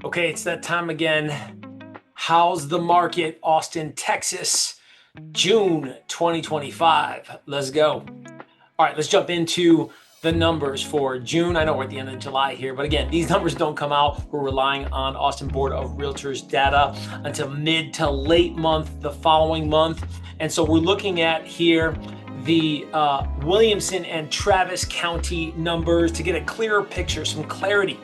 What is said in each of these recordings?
Okay, it's that time again. How's the market, Austin, Texas, June 2025? Let's go. All right, let's jump into the numbers for June. I know we're at the end of July here, but again, these numbers don't come out. We're relying on Austin Board of Realtors data until mid to late month, the following month. And so we're looking at here the Williamson and Travis County numbers to get a clearer picture, some clarity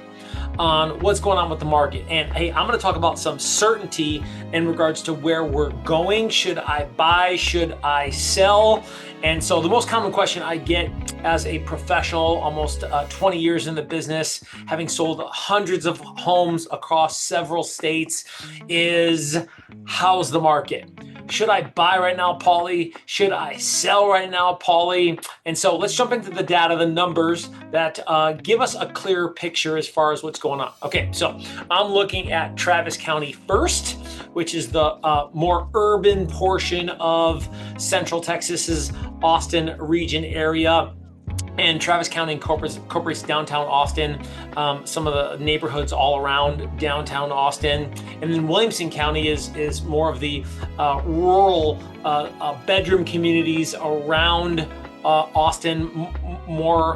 on what's going on with the market. And hey, I'm going to talk about some certainty in regards to where we're going. Should I buy? Should I sell? And so the most common question I get as a professional, almost 20 years in the business, having sold hundreds of homes across several states, is how's the market? Should I buy right now, Paulie? Should I sell right now, Paulie? And so let's jump into the data, the numbers that give us a clearer picture as far as what's going on. Okay, so I'm looking at Travis County first, which is the more urban portion of Central Texas's Austin region area. And Travis County incorporates downtown Austin, some of the neighborhoods all around downtown Austin. And then Williamson County is more of the rural bedroom communities around Austin, more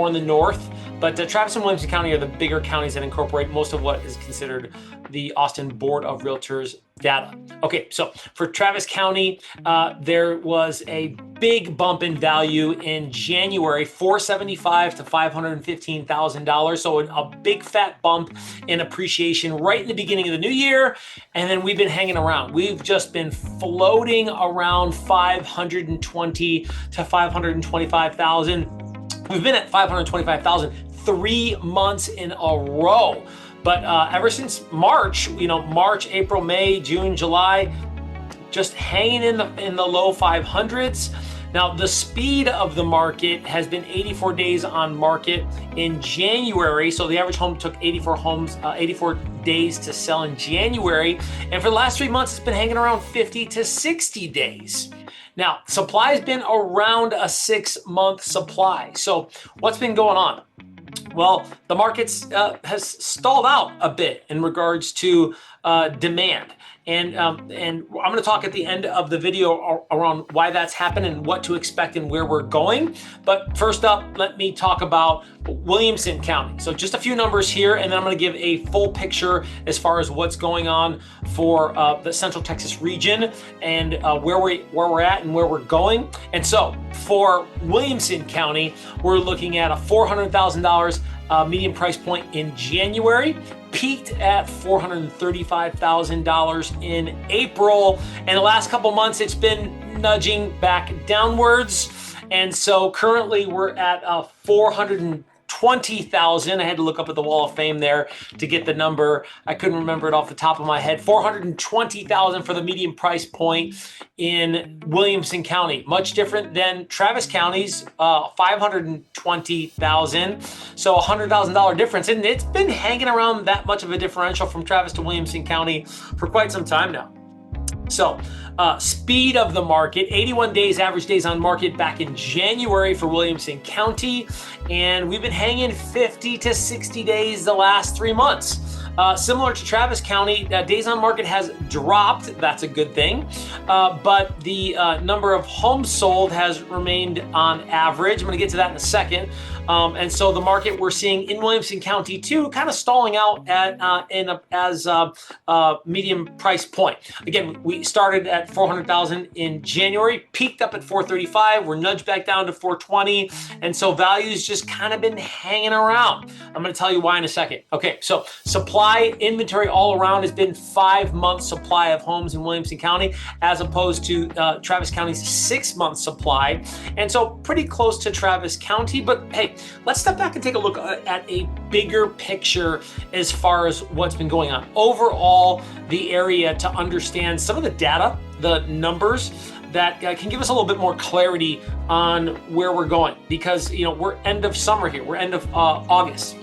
in the north. But Travis and Williamson County are the bigger counties that incorporate most of what is considered the Austin Board of Realtors data. Okay, so for Travis County, there was a big bump in value in January, $475,000 to $515,000. So a big fat bump in appreciation right in the beginning of the new year. And then we've been hanging around. We've just been floating around 520 to 525,000. We've been at 525,000 3 months in a row. But ever since March, March, April, May, June, July, just hanging in the low 500s. Now, the speed of the market has been 84 days on market in January. So the average home took 84 days to sell in January. And for the last 3 months, it's been hanging around 50 to 60 days. Now, supply has been around a 6-month supply. So what's been going on? Well, the market has stalled out a bit in regards to demand. And I'm going to talk at the end of the video around why that's happened and what to expect and where we're going. But first up, let me talk about Williamson County. So just a few numbers here, and then I'm going to give a full picture as far as what's going on for the Central Texas region and where we're at and where we're going. And so for Williamson County, we're looking at a $400,000 median price point in January, peaked at $435,000 in April. And the last couple months, it's been nudging back downwards. And so currently we're at 420,000. I had to look up at the Wall of Fame there to get the number. I couldn't remember it off the top of my head. 420,000 for the median price point in Williamson County. Much different than Travis County's 520,000. So $100,000 difference. And it's been hanging around that much of a differential from Travis to Williamson County for quite some time now. So speed of the market, 81 days, average days on market back in January for Williamson County. And we've been hanging 50 to 60 days the last 3 months. Similar to Travis County, days on market has dropped. That's a good thing. But the number of homes sold has remained on average. I'm going to get to that in a second. And so the market we're seeing in Williamson County too, kind of stalling out at as a medium price point. Again, we started at 400,000 in January, peaked up at 435. We're nudged back down to 420, and so values just kind of been hanging around. I'm going to tell you why in a second. Okay, so supply inventory all around has been 5 months supply of homes in Williamson County, as opposed to Travis County's 6-month supply, and so pretty close to Travis County. But hey, let's step back and take a look at a bigger picture as far as what's been going on overall the area to understand some of the data, the numbers that can give us a little bit more clarity on where we're going, because we're end of summer here, we're end of August.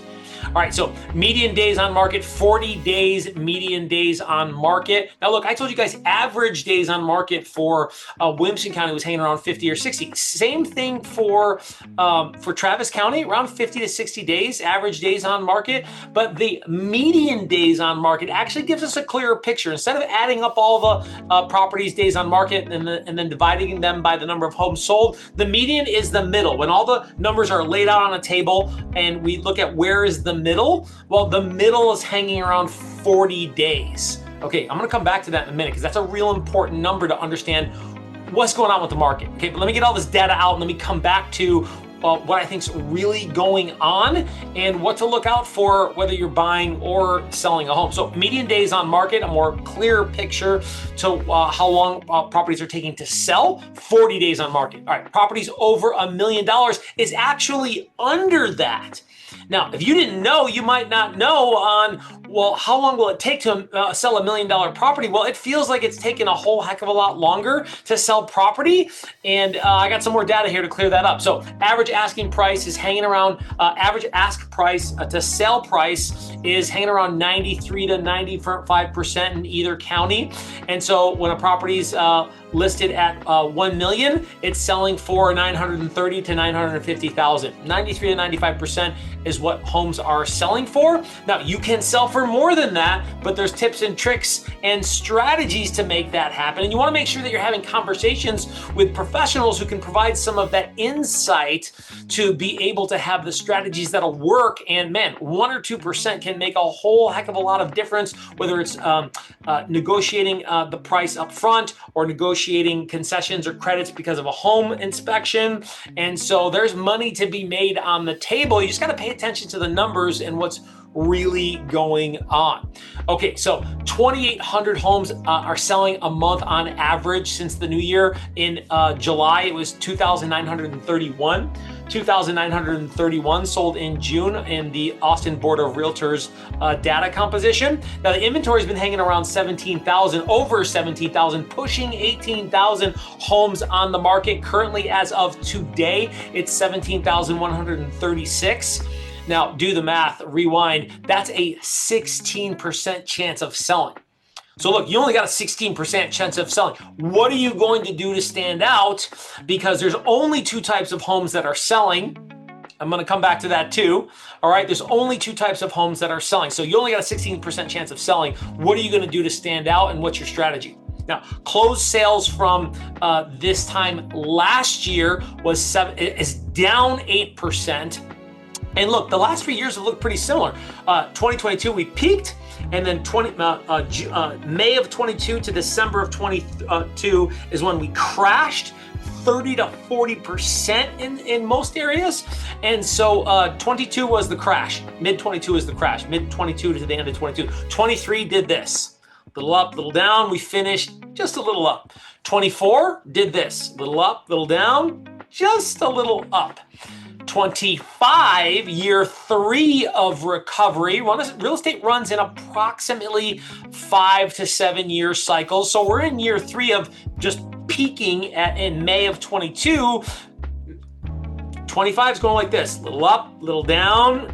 All All right, so median days on market, 40 days, median days on market. Now look, I told you guys average days on market for Williamson County was hanging around 50 or 60. Same thing for Travis County, around 50 to 60 days, average days on market. But the median days on market actually gives us a clearer picture. Instead of adding up all the properties days on market and then dividing them by the number of homes sold, the median is the middle. When all the numbers are laid out on a table and we look at where is the middle, well, the middle is hanging around 40 days. Okay, I'm gonna come back to that in a minute because that's a real important number to understand what's going on with the market. Okay, but let me get all this data out and let me come back to what I think is really going on and what to look out for whether you're buying or selling a home. So median days on market, a more clear picture to how long properties are taking to sell, 40 days on market. All right, properties over $1 million is actually under that. Now, if you didn't know, you might not know on, well, how long will it take to sell $1 million property? Well, it feels like it's taken a whole heck of a lot longer to sell property. And I got some more data here to clear that up. So average asking price is hanging around, average ask price to sell price is hanging around 93 to 95% in either county. And so when a property's listed at 1 million, it's selling for 930 to 950,000. 93 to 95% is what homes are selling for. Now you can sell for more than that, but there's tips and tricks and strategies to make that happen. And you want to make sure that you're having conversations with professionals who can provide some of that insight to be able to have the strategies that'll work. And man, 1 or 2% can make a whole heck of a lot of difference, whether it's negotiating the price up front or negotiating concessions or credits because of a home inspection. And so there's money to be made on the table. You just got to pay attention to the numbers and what's really going on. Okay, so 2,800 homes are selling a month on average since the new year. In July, it was 2,931. 2,931 sold in June in the Austin Board of Realtors data composition. Now the inventory has been hanging around 17,000, over 17,000, pushing 18,000 homes on the market. Currently, as of today, it's 17,136. Now do the math, rewind. That's a 16% chance of selling. So look, you only got a 16% chance of selling. What are you going to do to stand out? Because there's only 2 types of homes that are selling. I'm going to come back to that too. All right, there's only 2 types of homes that are selling. So you only got a 16% chance of selling. What are you going to do to stand out, and what's your strategy? Now, closed sales from this time last year is down 8%. And look, the last few years have looked pretty similar. 2022, we peaked, and then May of 22 to December of 22 is when we crashed 30 to 40% in most areas. And so 22 was the crash. Mid 22 was the crash. Mid 22 to the end of 22. 23 did this. Little up, little down. We finished just a little up. 24 did this. Little up, little down, just a little up. 25, year 3 of recovery. Real estate runs in approximately 5 to 7 year cycles. So we're in year 3 of just peaking in May of 22. 25 is going like this, little up, little down.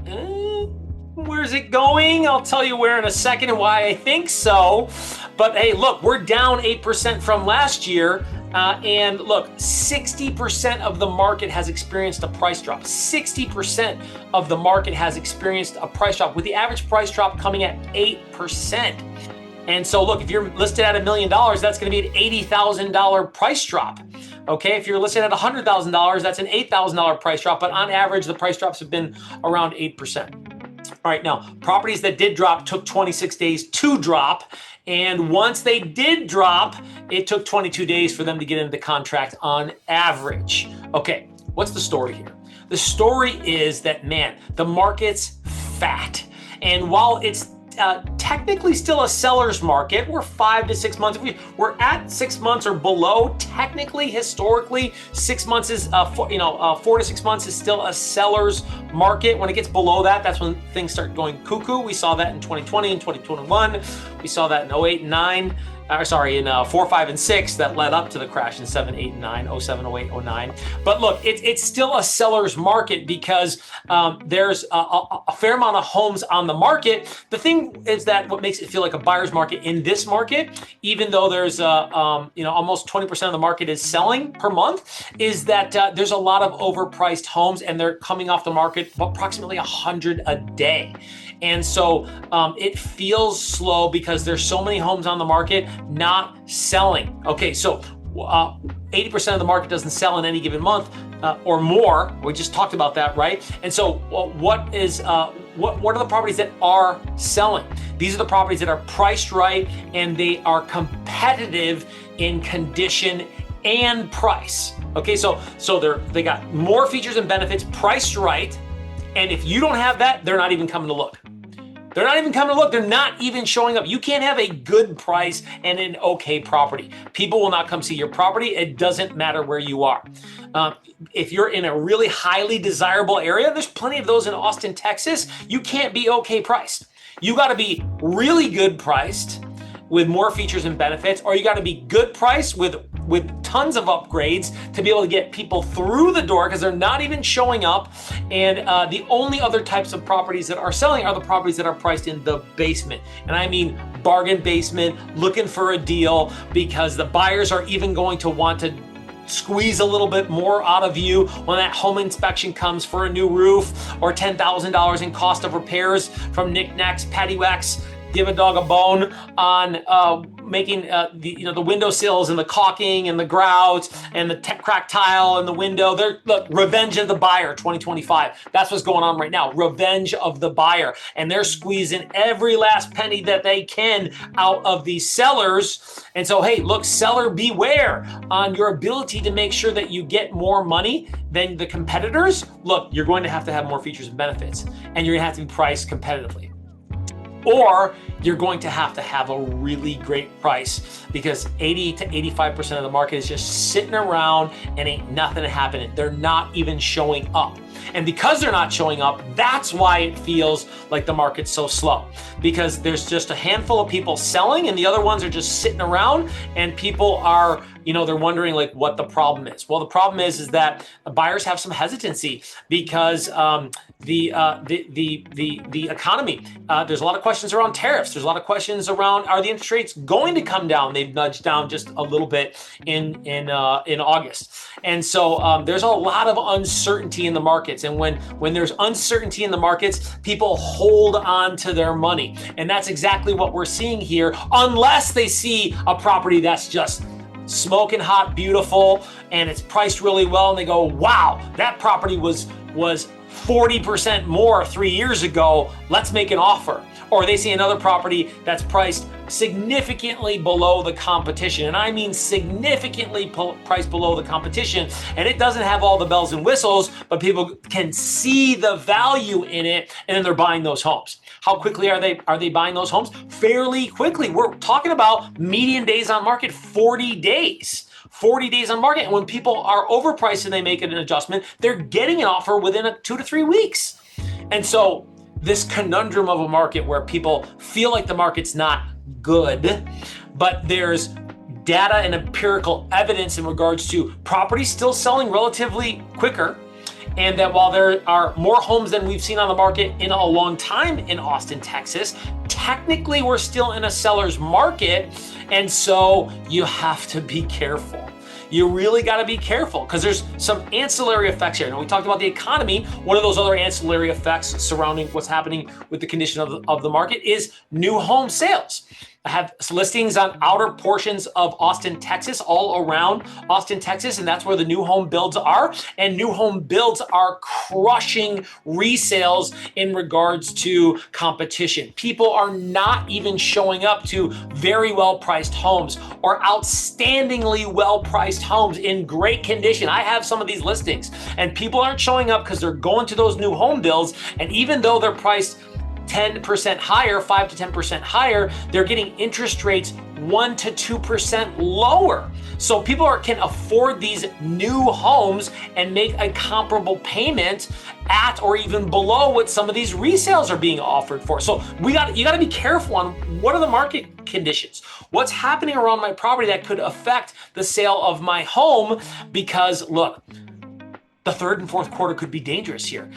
Where's it going? I'll tell you where in a second and why I think so. But hey, look, we're down 8% from last year. And look, 60% of the market has experienced a price drop. 60% of the market has experienced a price drop, with the average price drop coming at 8%. And so look, if you're listed at $1 million, that's going to be an $80,000 price drop. Okay, if you're listed at $100,000, that's an $8,000 price drop. But on average, the price drops have been around 8%. All right, now, properties that did drop took 26 days to drop. And once they did drop, it took 22 days for them to get into the contract on average. Okay, what's the story here? The story is that, man, the market's fat. And while it's technically still a seller's market, we're 5 to 6 months. We're at 6 months or below. Technically, historically, 6 months is 4 to 6 months is still a seller's market. When it gets below that, that's when things start going cuckoo. We saw that in 2020 and 2021. We saw that in 08 and 9. in 4, 5, and 6 that led up to the crash in 7, 8, and 9, oh 07, 08, 09. But look, it's still a seller's market because there's a fair amount of homes on the market. The thing is that what makes it feel like a buyer's market in this market, even though there's almost 20% of the market is selling per month, is that there's a lot of overpriced homes and they're coming off the market approximately 100 a day. And so it feels slow because there's so many homes on the market not selling. Okay, so 80% of the market doesn't sell in any given month or more. We just talked about that, right? And so what are the properties that are selling? These are the properties that are priced right and they are competitive in condition and price. Okay, so they got more features and benefits, priced right. And if you don't have that, they're not even coming to look. They're not even coming to look. They're not even showing up. You can't have a good price and an okay property. People will not come see your property. It doesn't matter where you are. If you're in a really highly desirable area, there's plenty of those in Austin, Texas. You can't be okay priced. You got to be really good priced with more features and benefits, or you got to be good priced with tons of upgrades to be able to get people through the door because they're not even showing up. And the only other types of properties that are selling are the properties that are priced in the basement. And I mean bargain basement, looking for a deal, because the buyers are even going to want to squeeze a little bit more out of you when that home inspection comes for a new roof or $10,000 in cost of repairs from knickknacks, paddywhacks, give a dog a bone on making the windowsills and the caulking and the grouts and the cracked tile and the window. Look, revenge of the buyer 2025. That's what's going on right now. Revenge of the buyer. And they're squeezing every last penny that they can out of these sellers. And so, hey, look, seller beware on your ability to make sure that you get more money than the competitors. Look, you're going to have more features and benefits, and you're going to have to be priced competitively. Or you're going to have a really great price, because 80 to 85% of the market is just sitting around and ain't nothing happening. They're not even showing up. And because they're not showing up, that's why it feels like the market's so slow, because there's just a handful of people selling and the other ones are just sitting around, and people are, they're wondering like what the problem is. Well, the problem is that buyers have some hesitancy because the economy. There's a lot of questions around tariffs. There's a lot of questions around, are the interest rates going to come down? They've nudged down just a little bit in August. And so there's a lot of uncertainty in the markets. And when there's uncertainty in the markets, people hold on to their money. And that's exactly what we're seeing here, unless they see a property that's just smoking hot, beautiful, and it's priced really well. And they go, wow, that property was 40% more 3 years ago. Let's make an offer. Or they see another property that's priced significantly below the competition. And I mean significantly priced below the competition. And it doesn't have all the bells and whistles, but people can see the value in it, and then they're buying those homes. How quickly are they buying those homes? Fairly quickly. We're talking about median days on market, 40 days. 40 days on market. And when people are overpriced and they make an adjustment, they're getting an offer within 2 to 3 weeks. And so this conundrum of a market where people feel like the market's not good, but there's data and empirical evidence in regards to properties still selling relatively quicker, and that while there are more homes than we've seen on the market in a long time in Austin, Texas, technically we're still in a seller's market. And so you have to be careful. You really got to be careful, because there's some ancillary effects here. Now, we talked about the economy. One of those other ancillary effects surrounding what's happening with the condition of the market is new home sales. I have listings on outer portions of Austin, Texas, all around Austin, Texas, and that's where the new home builds are. And new home builds are crushing resales in regards to competition. People are not even showing up to very well-priced homes or outstandingly well-priced homes in great condition. I have some of these listings, and people aren't showing up because they're going to those new home builds, and even though they're priced 10% higher, 5 to 10% higher, they're getting interest rates 1 to 2% lower. So people can afford these new homes and make a comparable payment at or even below what some of these resales are being offered for. So you got to be careful on what are the market conditions. What's happening around my property that could affect the sale of my home? Because look, the third and fourth quarter could be dangerous here.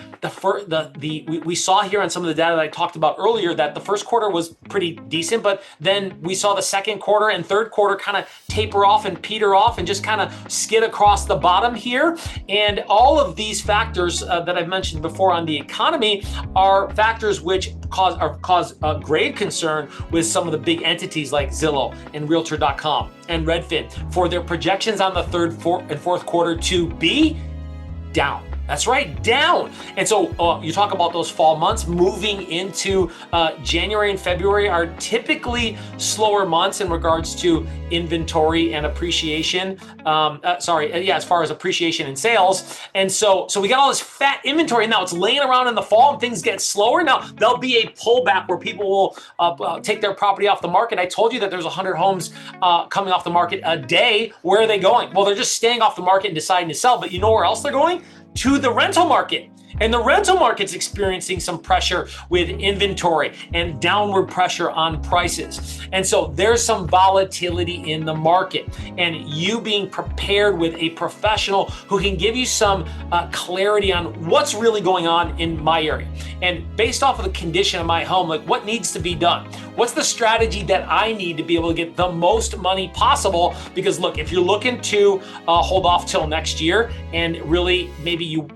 We saw here on some of the data that I talked about earlier that the first quarter was pretty decent, but then we saw the second quarter and third quarter kind of taper off and peter off and just kind of skid across the bottom here. And all of these factors that I've mentioned before on the economy are factors which cause grave concern with some of the big entities like Zillow and Realtor.com and Redfin for their projections on the third and fourth quarter to be down. That's right, down. And so you talk about those fall months moving into January and February are typically slower months in regards to inventory and appreciation. As far as appreciation and sales. And so we got all this fat inventory now. It's laying around in the fall and things get slower. Now there'll be a pullback where people will take their property off the market. I told you that there's 100 homes coming off the market a day. Where are they going? Well, they're just staying off the market and deciding to sell. But you know where else they're going? To the rental market. And the rental market's experiencing some pressure with inventory and downward pressure on prices. And so there's some volatility in the market. And you being prepared with a professional who can give you some clarity on what's really going on in my area. And based off of the condition of my home, like what needs to be done? What's the strategy that I need to be able to get the most money possible? Because look, if you're looking to hold off till next year and really maybe you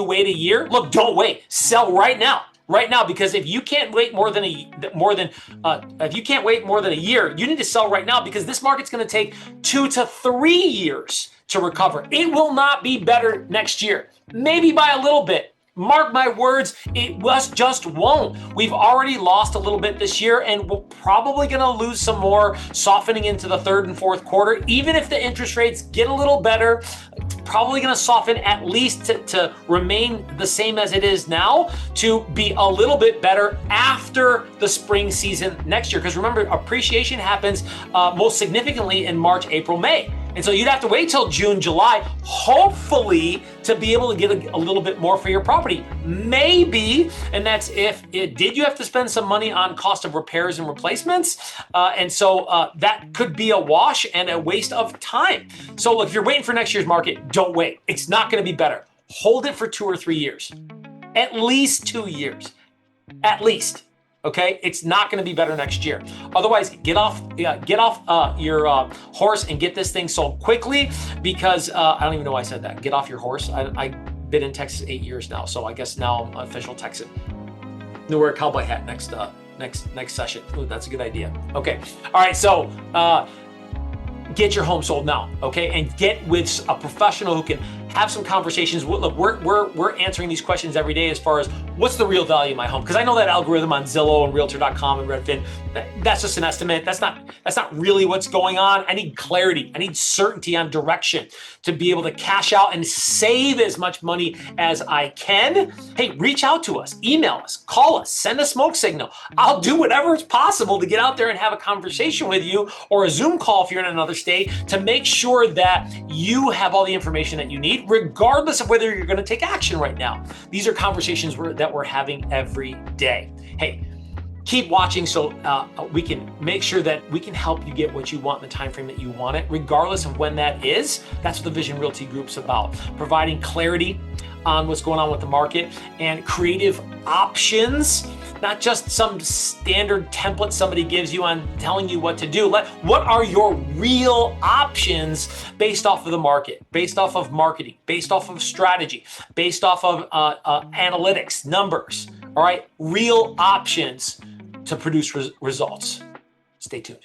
wait a year, look, don't wait. Sell right now. Right now, because if you can't wait more than a year, you need to sell right now because this market's going to take 2 to 3 years to recover. It will not be better next year. Maybe by a little bit. Mark my words, it just won't. We've already lost a little bit this year and we're probably going to lose some more softening into the third and fourth quarter. Even if the interest rates get a little better, it's probably going to soften at least to remain the same as it is now to be a little bit better after the spring season next year. Because remember, appreciation happens most significantly in March, April, May. And so you'd have to wait till June, July, hopefully, to be able to get a little bit more for your property. Maybe, and that's did you have to spend some money on cost of repairs and replacements? And so that could be a wash and a waste of time. So look, if you're waiting for next year's market, don't wait. It's not going to be better. Hold it for 2 or 3 years. At least 2 years. At least. Okay, it's not going to be better next year. Otherwise, get off your horse and get this thing sold quickly because I don't even know why I said that. Get off your horse. I've been in Texas 8 years now, so I guess now I'm an official Texan. I'm gonna wear a cowboy hat next session. Ooh, that's a good idea. Okay, all right. So get your home sold now, okay, and get with a professional who can have some conversations. Look, we're answering these questions every day as far as what's the real value of my home? Because I know that algorithm on Zillow and Realtor.com and Redfin, that's just an estimate. That's not really what's going on. I need clarity. I need certainty on direction to be able to cash out and save as much money as I can. Hey, reach out to us, email us, call us, send a smoke signal. I'll do whatever is possible to get out there and have a conversation with you or a Zoom call if you're in another state to make sure that you have all the information that you need, regardless of whether you're going to take action right now. These are conversations that we're having every day. Hey, keep watching so we can make sure that we can help you get what you want in the time frame that you want it, regardless of when that is. That's what the Vision Realty Group's about, providing clarity on what's going on with the market and creative options, not just some standard template somebody gives you on telling you what to do. What are your real options based off of the market, based off of marketing, based off of strategy, based off of analytics, numbers, all right? Real options to produce results. Stay tuned.